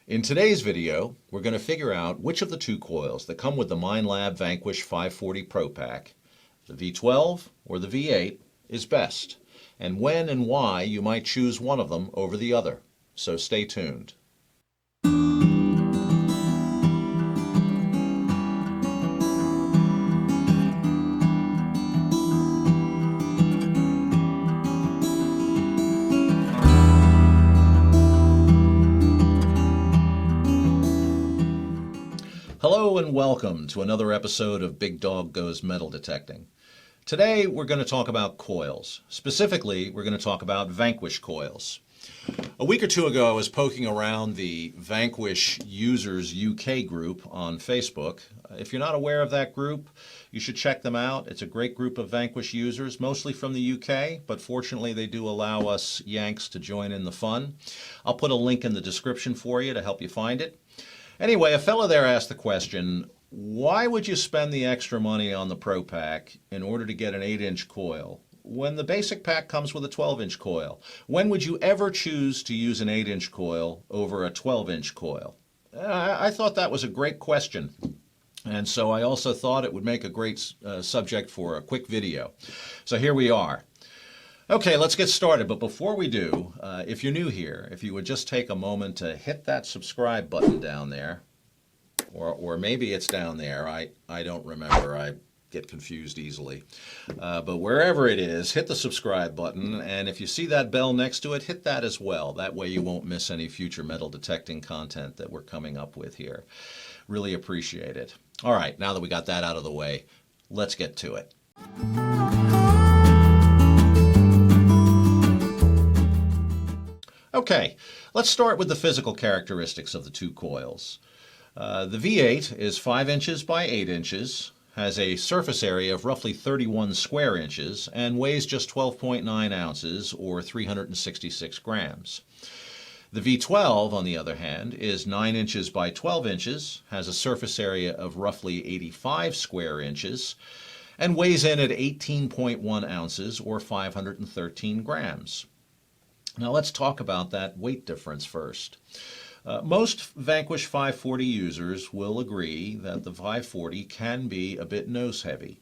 In today's video, we're going to figure out which of the two coils that come with the Minelab Vanquish 540 Pro Pack, the V12 or the V8, is best, and when and why you might choose one of them over the other. So stay tuned. Hello and welcome to another episode of Big Dog Goes Metal Detecting. Today we're going to talk about coils. Specifically, we're going to talk about Vanquish coils. A week or two ago I was poking around the Vanquish Users UK group on Facebook. If you're not aware of that group, you should check them out. It's a great group of Vanquish users, mostly from the UK, but fortunately they do allow us Yanks to join in the fun. I'll put a link in the description for you to help you find it. Anyway, a fellow there asked the question, why would you spend the extra money on the Pro Pack in order to get an 8-inch coil when the basic pack comes with a 12-inch coil? When would you ever choose to use an 8-inch coil over a 12-inch coil? I thought that was a great question, and so I also thought it would make a great subject for a quick video. So here we are. Okay, let's get started, but before we do, if you're new here, if you would just take a moment to hit that subscribe button down there, or maybe it's down there, I don't remember, I get confused easily, but wherever it is, hit the subscribe button, and if you see that bell next to it, hit that as well. That way you won't miss any future metal detecting content that we're coming up with here. Really appreciate it. All right, now that we got that out of the way, let's get to it. Okay, let's start with the physical characteristics of the two coils. The V8 is 5 inches by 8 inches, has a surface area of roughly 31 square inches, and weighs just 12.9 ounces or 366 grams. The V12, on the other hand, is 9 inches by 12 inches, has a surface area of roughly 85 square inches, and weighs in at 18.1 ounces or 513 grams. Now let's talk about that weight difference first. Most Vanquish 540 users will agree that the 540 can be a bit nose heavy.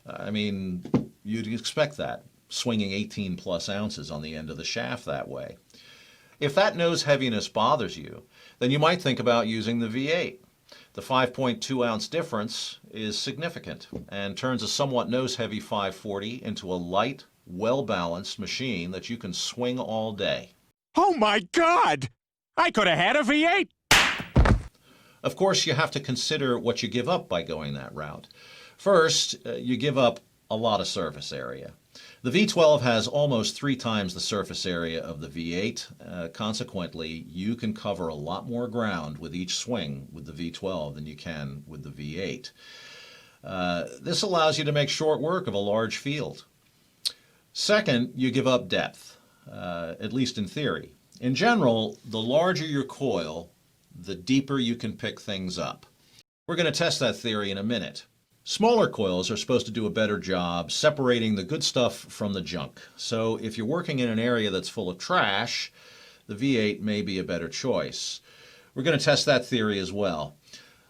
I mean, you'd expect that, swinging 18 plus ounces on the end of the shaft that way. If that nose heaviness bothers you, then you might think about using the V8. The 5.2 ounce difference is significant and turns a somewhat nose heavy 540 into a light, well-balanced machine that you can swing all day. Oh my God! I could have had a V8! Of course, you have to consider what you give up by going that route. First, you give up a lot of surface area. The V12 has almost 3 times the surface area of the V8. Consequently, you can cover a lot more ground with each swing with the V12 than you can with the V8. This allows you to make short work of a large field. Second, you give up depth, at least in theory. In general, the larger your coil, the deeper you can pick things up. We're going to test that theory in a minute. Smaller coils are supposed to do a better job separating the good stuff from the junk. So if you're working in an area that's full of trash, the V8 may be a better choice. We're going to test that theory as well.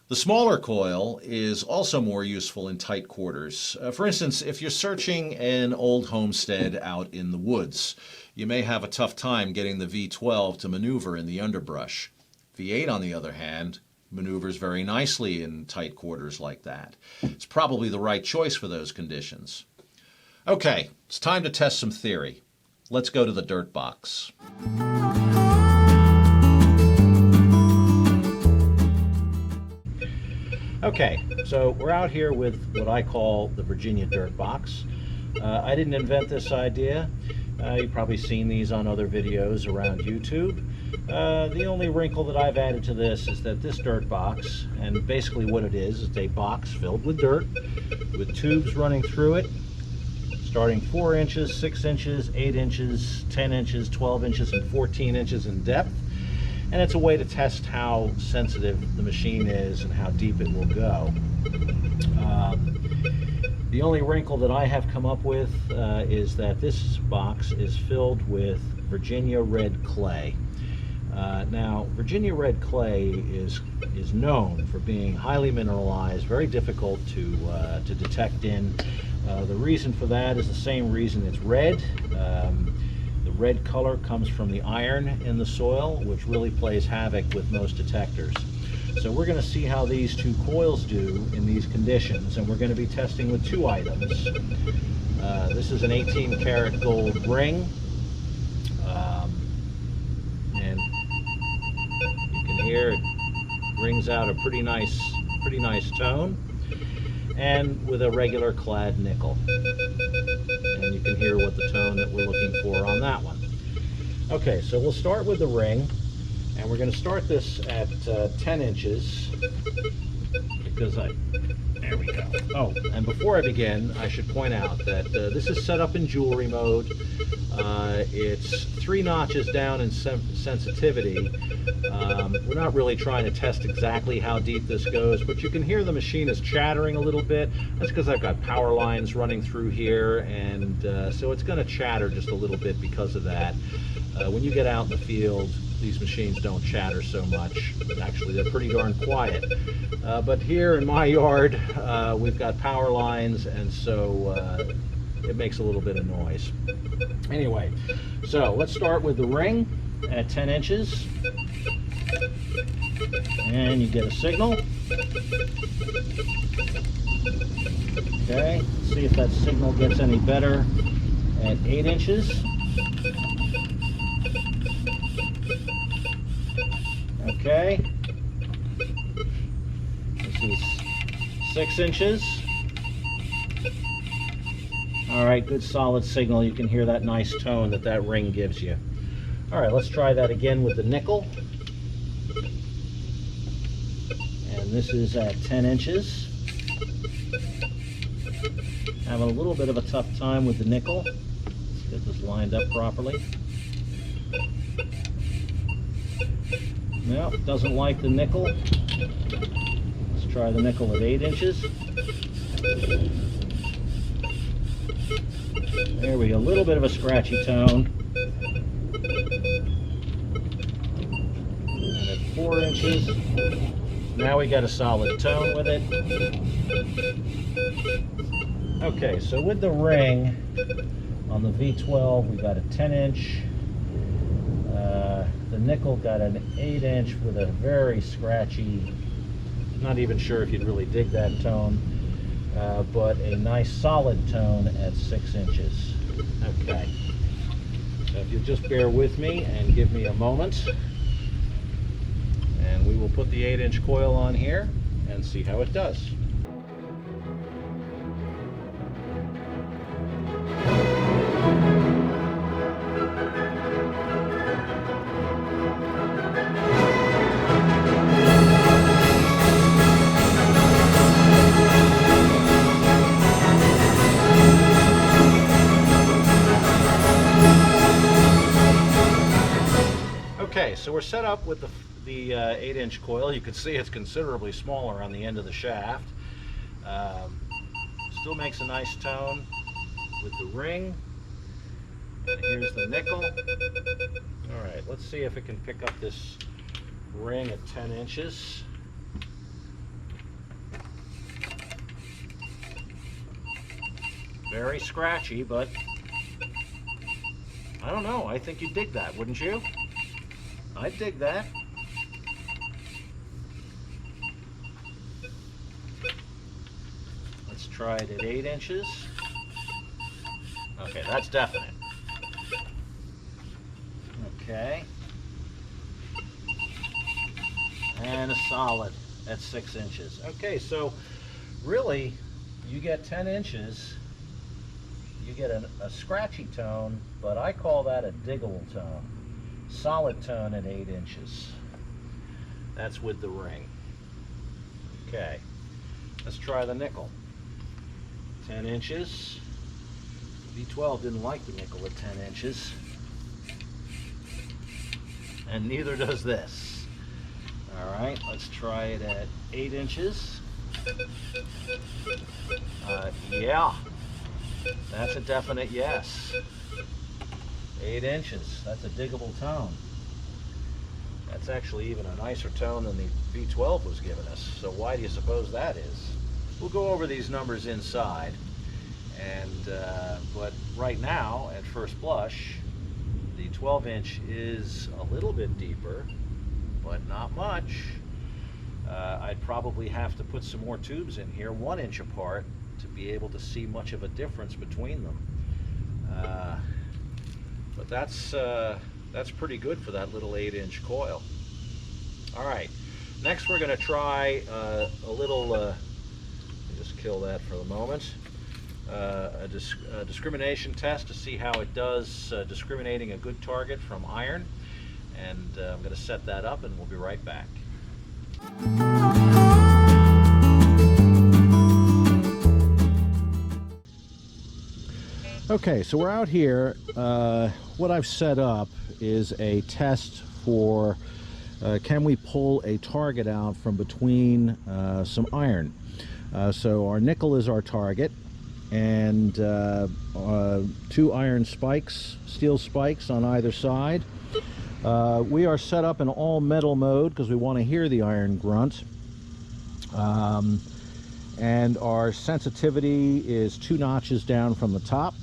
The smaller coil is also more useful in tight quarters. For instance, if you're searching an old homestead out in the woods, you may have a tough time getting the V12 to maneuver in the underbrush. V8, on the other hand, maneuvers very nicely in tight quarters like that. It's probably the right choice for those conditions. Okay, it's time to test some theory. Let's go to the dirt box. Okay, so we're out here with what I call the Virginia dirt box. I didn't invent this idea. You've probably seen these on other videos around YouTube. The only wrinkle that I've added to this is that this dirt box, and basically what it is a box filled with dirt with tubes running through it, starting 4 inches, 6 inches, 8 inches, 10 inches, 12 inches, and 14 inches in depth. And it's a way to test how sensitive the machine is and how deep it will go. The only wrinkle that I have come up with is that this box is filled with Virginia red clay. Now, Virginia red clay is known for being highly mineralized, very difficult to detect in. The reason for that is the same reason it's red. The red color comes from the iron in the soil, which really plays havoc with most detectors. So we're going to see how these two coils do in these conditions, and we're going to be testing with two items. This is an 18-karat gold ring, and you can hear it rings out a pretty nice tone, and with a regular clad nickel. And you can hear what the tone that we're looking for on that one. Okay, so we'll start with the ring, and we're going to start this at 10 inches because there we go. Oh, and before I begin, I should point out that this is set up in jewelry mode. It's 3 notches down in sensitivity. We're not really trying to test exactly how deep this goes, but you can hear the machine is chattering a little bit. That's because I've got power lines running through here, and so it's going to chatter just a little bit because of that. When you get out in the field, these machines don't chatter so much. Actually, they're pretty darn quiet. But here in my yard, we've got power lines, and so it makes a little bit of noise. Anyway, so let's start with the ring at 10 inches. And you get a signal. Okay, let's see if that signal gets any better at 8 inches. Okay, this is 6 inches. All right, good solid signal. You can hear that nice tone that ring gives you. All right, let's try that again with the nickel. And this is at 10 inches. Having a little bit of a tough time with the nickel. Let's get this lined up properly. No, doesn't like the nickel. Let's try the nickel at 8 inches. There we go, a little bit of a scratchy tone. And at 4 inches, now we got a solid tone with it. Okay, so with the ring on the V12, we got a 10-inch. The nickel got an 8-inch with a very scratchy, not even sure if you'd really dig that tone, but a nice solid tone at 6 inches. Okay, so if you'll just bear with me and give me a moment, and we will put the 8-inch coil on here and see how it does. Okay, so we're set up with the 8-inch coil. You can see it's considerably smaller on the end of the shaft. Still makes a nice tone with the ring. And here's the nickel. All right, let's see if it can pick up this ring at 10 inches. Very scratchy, but I don't know. I think you'd dig that, wouldn't you? I'd dig that. Let's try it at 8 inches. Okay, that's definite. Okay. And a solid at 6 inches. Okay, so really, you get 10 inches, you get a scratchy tone, but I call that a diggable tone. Solid tone at 8 inches. That's with the ring. Okay, let's try the nickel. 10 inches. V12 didn't like the nickel at 10 inches. And neither does this. All right, let's try it at 8 inches. Yeah, that's a definite yes. 8 inches, that's a diggable tone. That's actually even a nicer tone than the V12 was giving us. So why do you suppose that is? We'll go over these numbers inside, and but right now, at first blush, the 12-inch is a little bit deeper, but not much. I'd probably have to put some more tubes in here, 1 inch apart, to be able to see much of a difference between them. But that's pretty good for that little 8-inch coil. All right, next we're going to try a little, just kill that for the moment, a discrimination test to see how it does discriminating a good target from iron. And I'm going to set that up and we'll be right back. Okay, so we're out here. What I've set up is a test for can we pull a target out from between some iron. So our nickel is our target, and 2 iron spikes, steel spikes on either side. We are set up in all metal mode because we want to hear the iron grunt. And our sensitivity is 2 notches down from the top,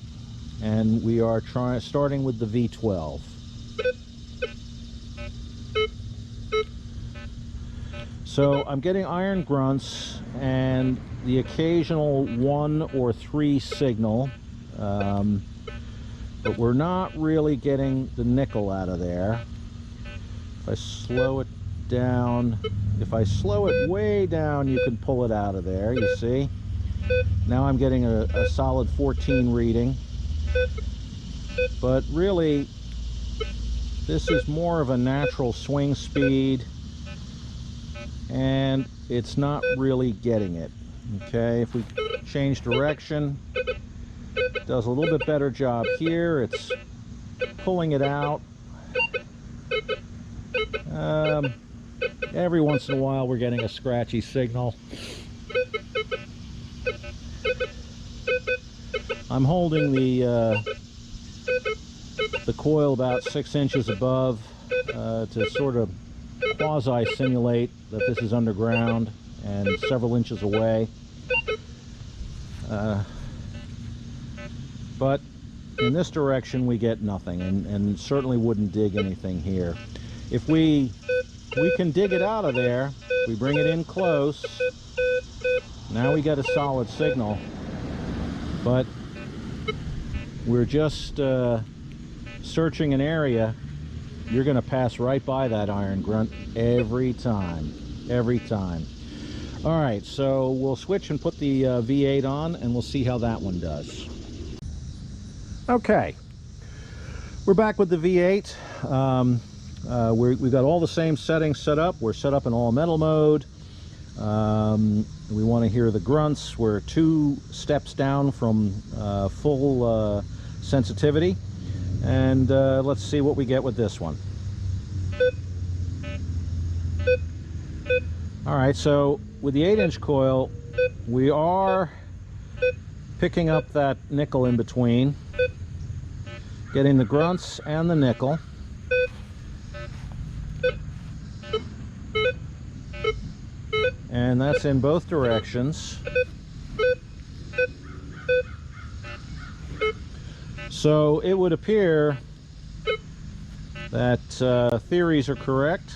and we are starting with the V12. So I'm getting iron grunts and the occasional 1 or 3 signal, but we're not really getting the nickel out of there. If I slow it down, if I slow it way down, you can pull it out of there, you see. Now I'm getting a solid 14 reading, but really this is more of a natural swing speed, and it's not really getting it. Okay, if we change direction, it does a little bit better job here. It's pulling it out. Every once in a while we're getting a scratchy signal. I'm holding the coil about 6 inches above to sort of quasi-simulate that this is underground and several inches away. But in this direction we get nothing, and certainly wouldn't dig anything here. If we can dig it out of there, we bring it in close, now we get a solid signal, but we're just searching an area. You're going to pass right by that iron grunt every time, every time. All right, so we'll switch and put the V8 on, and we'll see how that one does. Okay, we're back with the V8. We've got all the same settings set up. We're set up in all metal mode. We want to hear the grunts. We're 2 steps down from full sensitivity. And let's see what we get with this one. All right, so with the 8-inch coil, we are picking up that nickel in between, getting the grunts and the nickel. And that's in both directions. So it would appear that theories are correct.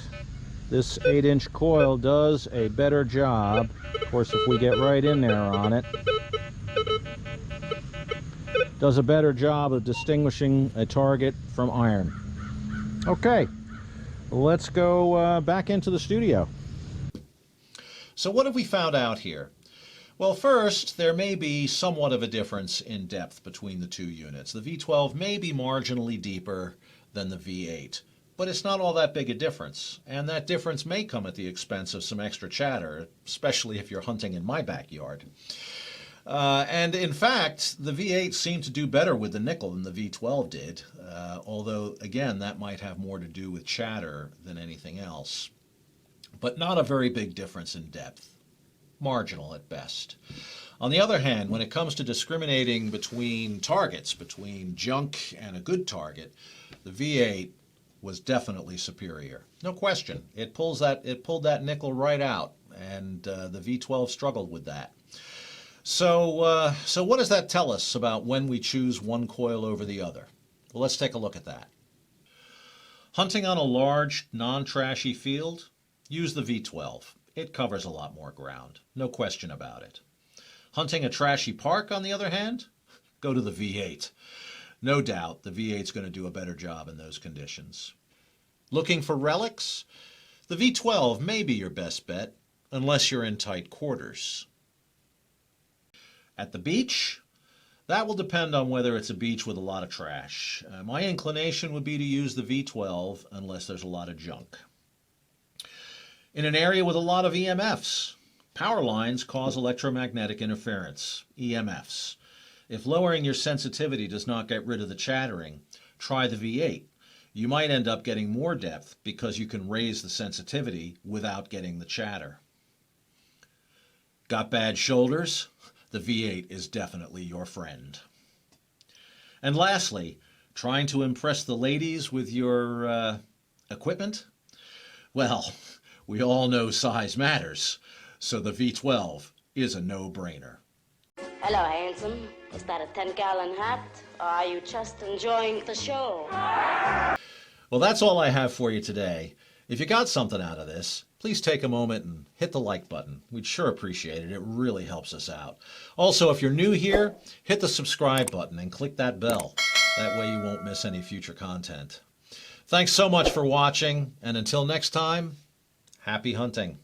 This 8-inch coil does a better job. Of course, if we get right in there on it, does a better job of distinguishing a target from iron. Okay, let's go back into the studio. So what have we found out here? Well, first, there may be somewhat of a difference in depth between the 2 units. The V12 may be marginally deeper than the V8, but it's not all that big a difference. And that difference may come at the expense of some extra chatter, especially if you're hunting in my backyard. And in fact, the V8 seemed to do better with the nickel than the V12 did, although, again, that might have more to do with chatter than anything else. But not a very big difference in depth. Marginal at best. On the other hand, when it comes to discriminating between targets, between junk and a good target, the V8 was definitely superior. No question. It pulled that nickel right out, and the V12 struggled with that. So what does that tell us about when we choose one coil over the other? Well, let's take a look at that. Hunting on a large, non-trashy field, use the V12. It covers a lot more ground, no question about it. Hunting a trashy park, on the other hand, go to the V8. No doubt the V8's going to do a better job in those conditions. Looking for relics? The V12 may be your best bet, unless you're in tight quarters. At the beach? That will depend on whether it's a beach with a lot of trash. My inclination would be to use the V12 unless there's a lot of junk. In an area with a lot of EMFs, power lines cause electromagnetic interference, EMFs. If lowering your sensitivity does not get rid of the chattering, try the V8. You might end up getting more depth because you can raise the sensitivity without getting the chatter. Got bad shoulders? The V8 is definitely your friend. And lastly, trying to impress the ladies with your equipment? Well, we all know size matters, so the V12 is a no-brainer. Hello, handsome. Is that a 10-gallon hat, or are you just enjoying the show? Well, that's all I have for you today. If you got something out of this, please take a moment and hit the like button. We'd sure appreciate it. It really helps us out. Also, if you're new here, hit the subscribe button and click that bell. That way you won't miss any future content. Thanks so much for watching, and until next time, happy hunting.